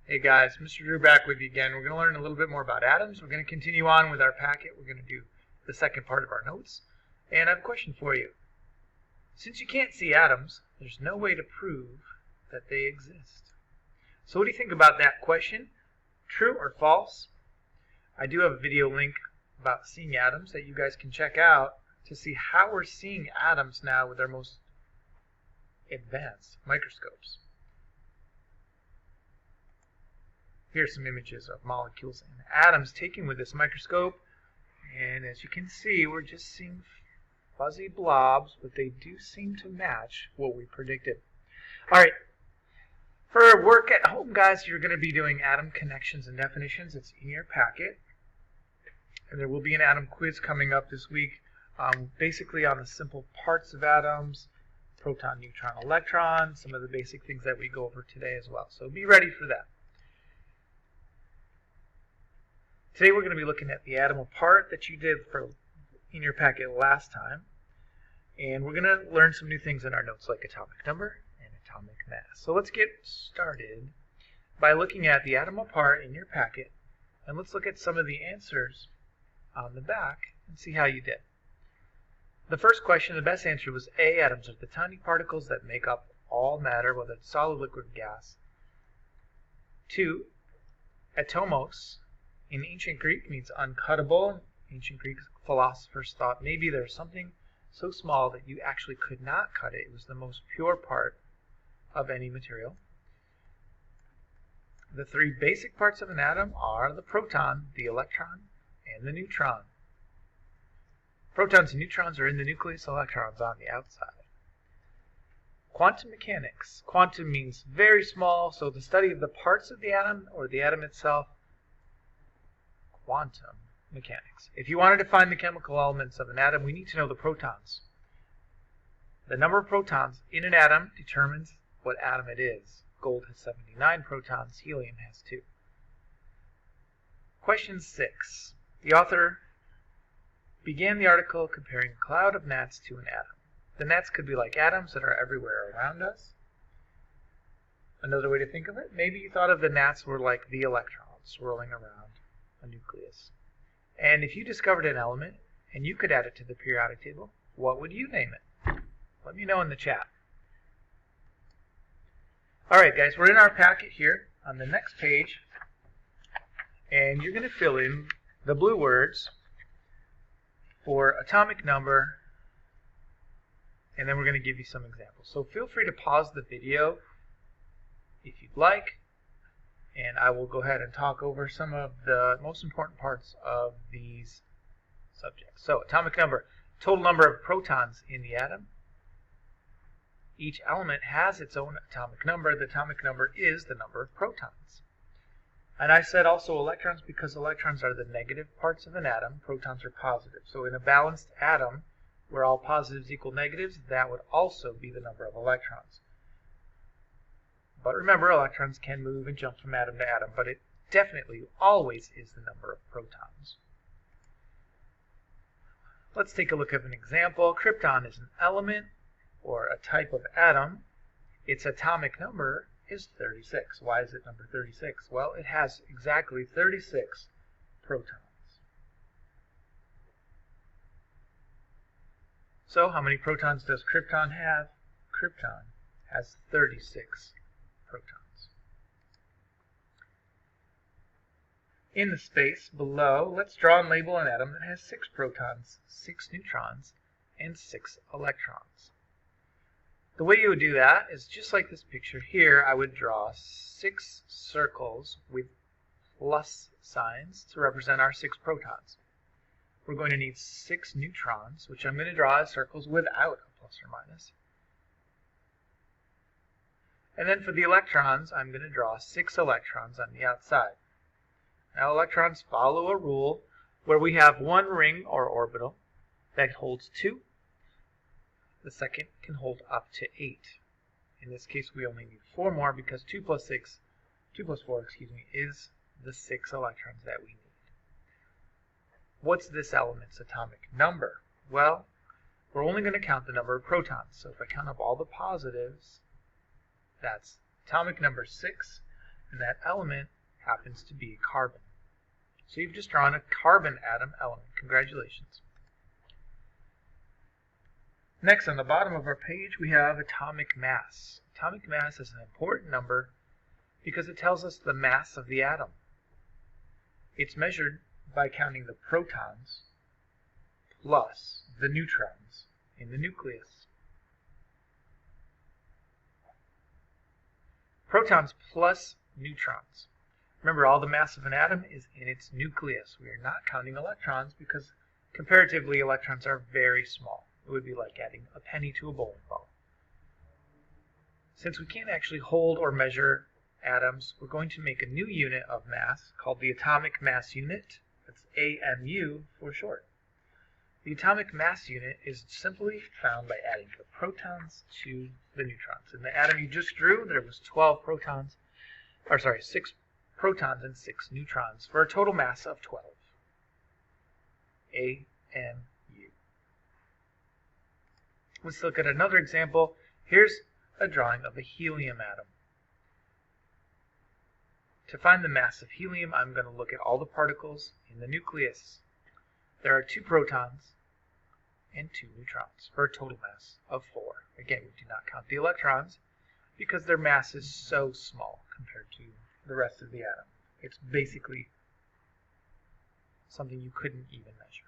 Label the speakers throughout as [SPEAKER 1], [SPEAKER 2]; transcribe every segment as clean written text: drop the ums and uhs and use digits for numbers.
[SPEAKER 1] Hey guys, Mr. Drew back with you again. We're going to learn a little bit more about atoms. We're going to continue on with our packet. We're going to do the second part of our notes. And I have a question for you. Since you can't see atoms, there's no way to prove that they exist. So what do you think about that question? True or false? I do have a video link about seeing atoms that you guys can check out to see how we're seeing atoms now with our most advanced microscopes. Here's some images of molecules and atoms taken with this microscope, and as you can see, we're just seeing fuzzy blobs, but they do seem to match what we predicted. Alright, for work at home, guys, you're going to be doing atom connections and definitions. It's in your packet, and there will be an atom quiz coming up this week, basically on the simple parts of atoms, proton, neutron, electron, some of the basic things that we go over today as well. So be ready for that. Today we're going to be looking at the atom apart that you did in your packet last time. And we're going to learn some new things in our notes like atomic number and atomic mass. So let's get started by looking at the atom apart in your packet. And let's look at some of the answers on the back and see how you did. The first question, the best answer was A. Atoms are the tiny particles that make up all matter, whether it's solid, liquid, or gas. 2. Atomos in ancient Greek means uncuttable. Ancient Greek philosophers thought maybe there's something so small that you actually could not cut it. It was the most pure part of any material. The 3 basic parts of an atom are the proton, the electron, and the neutron. Protons and neutrons are in the nucleus, electrons on the outside. Quantum mechanics. Quantum means very small, so the study of the parts of the atom or the atom itself. Quantum mechanics. If you wanted to find the chemical elements of an atom, we need to know the protons. The number of protons in an atom determines what atom it is. Gold has 79 protons, helium has 2. Question 6. The author began the article comparing a cloud of gnats to an atom. The gnats could be like atoms that are everywhere around us. Another way to think of it, maybe you thought of the gnats were like the electrons swirling around a nucleus. And if you discovered an element and you could add it to the periodic table, what would you name it? Let me know in the chat. Alright guys, we're in our packet here on the next page, and you're going to fill in the blue words for atomic number, and then we're going to give you some examples. So feel free to pause the video if you'd like, and I will go ahead and talk over some of the most important parts of these subjects. So atomic number, total number of protons in the atom. Each element has its own atomic number. The atomic number is the number of protons. And I said also electrons because electrons are the negative parts of an atom. Protons are positive. So in a balanced atom where all positives equal negatives, that would also be the number of electrons. But remember, electrons can move and jump from atom to atom, but it definitely always is the number of protons. Let's take a look at an example. Krypton is an element or a type of atom. Its atomic number is 36. Why is it number 36? Well, it has exactly 36 protons. So how many protons does krypton have? Krypton has 36 protons. In the space below, let's draw and label an atom that has 6 protons, 6 neutrons, and 6 electrons. The way you would do that is just like this picture here. I would draw 6 circles with plus signs to represent our 6 protons. We're going to need 6 neutrons, which I'm going to draw as circles without a plus or minus. And then for the electrons, I'm going to draw 6 electrons on the outside. Now electrons follow a rule where we have one ring or orbital that holds 2. The second can hold up to 8. In this case, we only need 4 more because 2 plus 4, is the 6 electrons that we need. What's this element's atomic number? Well, we're only going to count the number of protons. So if I count up all the positives, that's atomic number 6. and that element happens to be carbon. So you've just drawn a carbon atom element. Congratulations. Next, on the bottom of our page, we have atomic mass. Atomic mass is an important number because it tells us the mass of the atom. It's measured by counting the protons plus the neutrons in the nucleus. Protons plus neutrons. Remember, all the mass of an atom is in its nucleus. We are not counting electrons because comparatively electrons are very small. It would be like adding a penny to a bowling ball. Since we can't actually hold or measure atoms, we're going to make a new unit of mass called the atomic mass unit. That's AMU for short. The atomic mass unit is simply found by adding the protons to the neutrons. In the atom you just drew, there was 6 protons and 6 neutrons for a total mass of 12. AMU. Let's look at another example. Here's a drawing of a helium atom. To find the mass of helium, I'm going to look at all the particles in the nucleus. There are 2 protons and 2 neutrons for a total mass of 4. Again, we do not count the electrons because their mass is so small compared to the rest of the atom. It's basically something you couldn't even measure.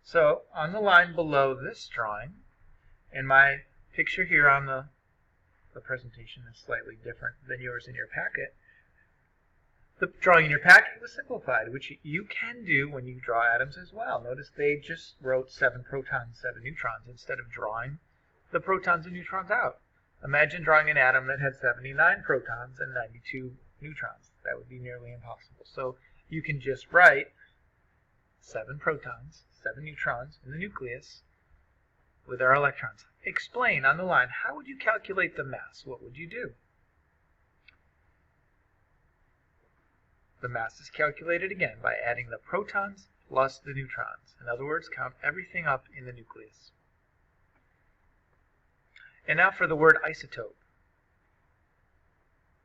[SPEAKER 1] So, on the line below this drawing, and my picture here on the presentation is slightly different than yours in your packet, the drawing in your packet was simplified, which you can do when you draw atoms as well. Notice they just wrote 7 protons, 7 neutrons, instead of drawing the protons and neutrons out. Imagine drawing an atom that had 79 protons and 92 neutrons. That would be nearly impossible. So you can just write 7 protons, 7 neutrons in the nucleus with our electrons. Explain on the line, how would you calculate the mass? What would you do? The mass is calculated again by adding the protons plus the neutrons. In other words, count everything up in the nucleus. And now for the word isotope.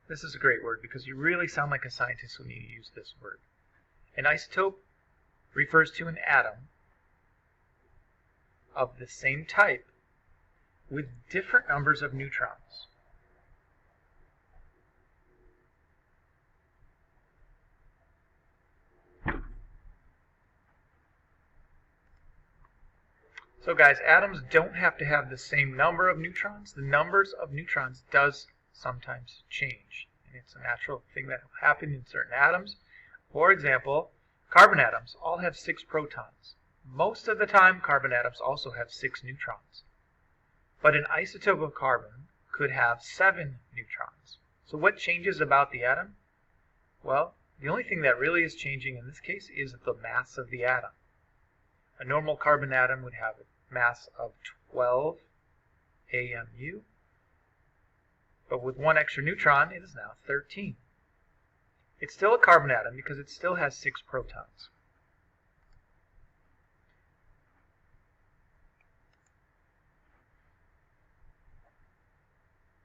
[SPEAKER 1] This is a great word because you really sound like a scientist when you use this word. An isotope refers to an atom of the same type with different numbers of neutrons. So guys, atoms don't have to have the same number of neutrons. The numbers of neutrons does sometimes change. And it's a natural thing that will happen in certain atoms. For example, carbon atoms all have 6 protons. Most of the time, carbon atoms also have 6 neutrons. But an isotope of carbon could have 7 neutrons. So what changes about the atom? Well, the only thing that really is changing in this case is the mass of the atom. A normal carbon atom would have a mass of 12 AMU, but with 1 extra neutron, it is now 13. It's still a carbon atom because it still has 6 protons.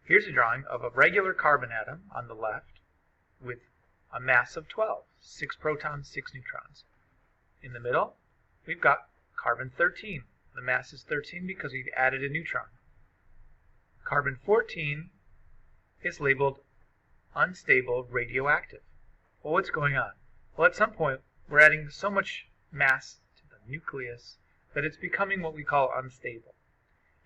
[SPEAKER 1] Here's a drawing of a regular carbon atom on the left with a mass of 12, 6 protons, 6 neutrons. In the middle, we've got carbon 13. The mass is 13 because we've added a neutron. Carbon 14 is labeled unstable radioactive. Well, what's going on? Well, at some point, we're adding so much mass to the nucleus that it's becoming what we call unstable.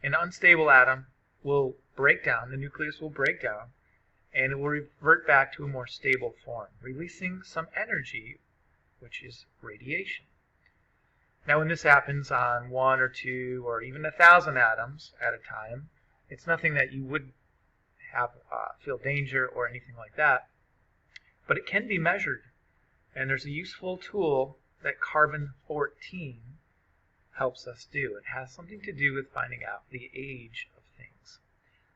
[SPEAKER 1] An unstable atom will break down, the nucleus will break down, and it will revert back to a more stable form, releasing some energy, which is radiation. Now, when this happens on 1 or 2 or even 1,000 atoms at a time, it's nothing that you would have feel danger or anything like that, but it can be measured, and there's a useful tool that carbon 14 helps us do. It has something to do with finding out the age of things.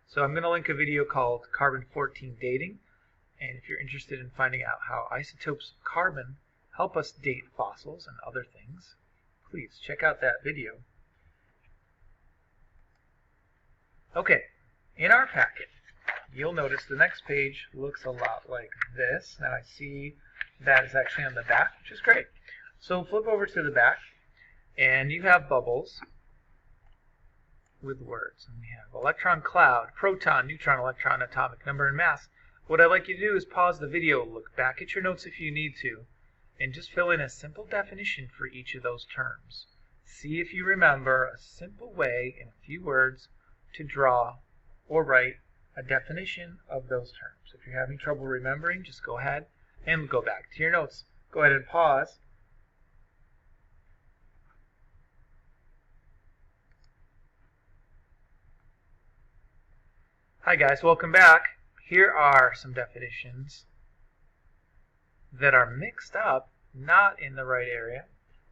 [SPEAKER 1] So I'm going to link a video called Carbon 14 Dating, and if you're interested in finding out how isotopes of carbon help us date fossils and other things, please check out that video. Okay, in our packet, you'll notice the next page looks a lot like this. Now I see that is actually on the back, which is great. So flip over to the back, and you have bubbles with words. And we have electron cloud, proton, neutron, electron, atomic number, and mass. What I'd like you to do is pause the video, look back at your notes if you need to, and just fill in a simple definition for each of those terms. See if you remember a simple way in a few words to draw or write a definition of those terms. If you're having trouble remembering, just go ahead and go back to your notes. Go ahead and pause. Hi guys, welcome back. Here are some definitions that are mixed up, not in the right area.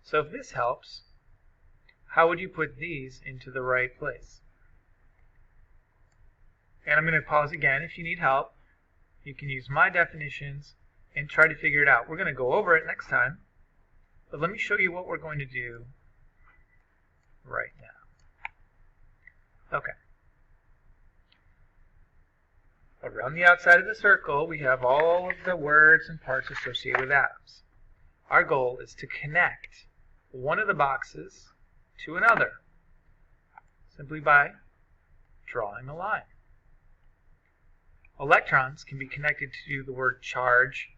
[SPEAKER 1] So if this helps, how would you put these into the right place? And I'm going to pause again. If you need help, you can use my definitions and try to figure it out. We're going to go over it next time, but let me show you what we're going to do right now. Okay. Around the outside of the circle, we have all of the words and parts associated with atoms. Our goal is to connect one of the boxes to another simply by drawing a line. Electrons can be connected to the word charge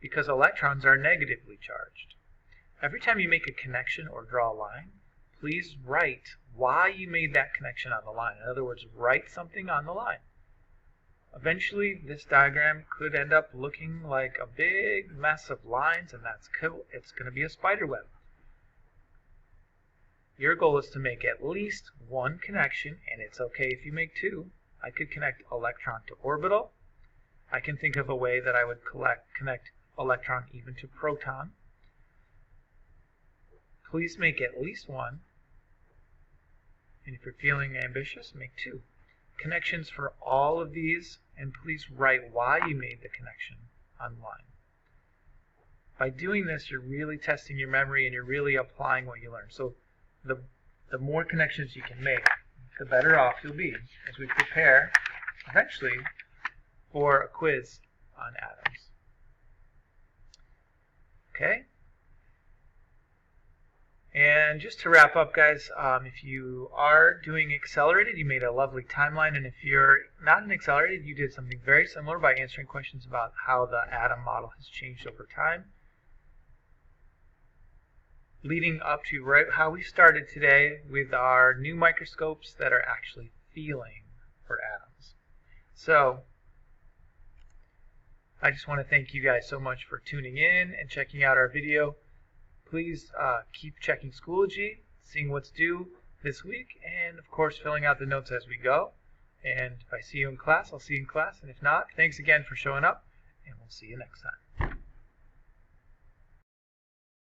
[SPEAKER 1] because electrons are negatively charged. Every time you make a connection or draw a line, please write why you made that connection on the line. In other words, write something on the line. Eventually, this diagram could end up looking like a big mess of lines, and that's cool. It's going to be a spider web. Your goal is to make at least one connection, and it's okay if you make two. I could connect electron to orbital. I can think of a way that I would connect electron even to proton. Please make at least one, and if you're feeling ambitious, make two. Connections for all of these, and please write why you made the connection on the line. By doing this, you're really testing your memory and you're really applying what you learned. So the more connections you can make, the better off you'll be as we prepare eventually for a quiz on atoms. Okay? And just to wrap up, guys, if you are doing Accelerated, you made a lovely timeline. And if you're not in Accelerated, you did something very similar by answering questions about how the atom model has changed over time, leading up to right how we started today with our new microscopes that are actually feeling for atoms. So I just want to thank you guys so much for tuning in and checking out our video. Please keep checking Schoology, seeing what's due this week, and of course filling out the notes as we go. And if I see you in class, I'll see you in class. And if not, thanks again for showing up, and we'll see you next time.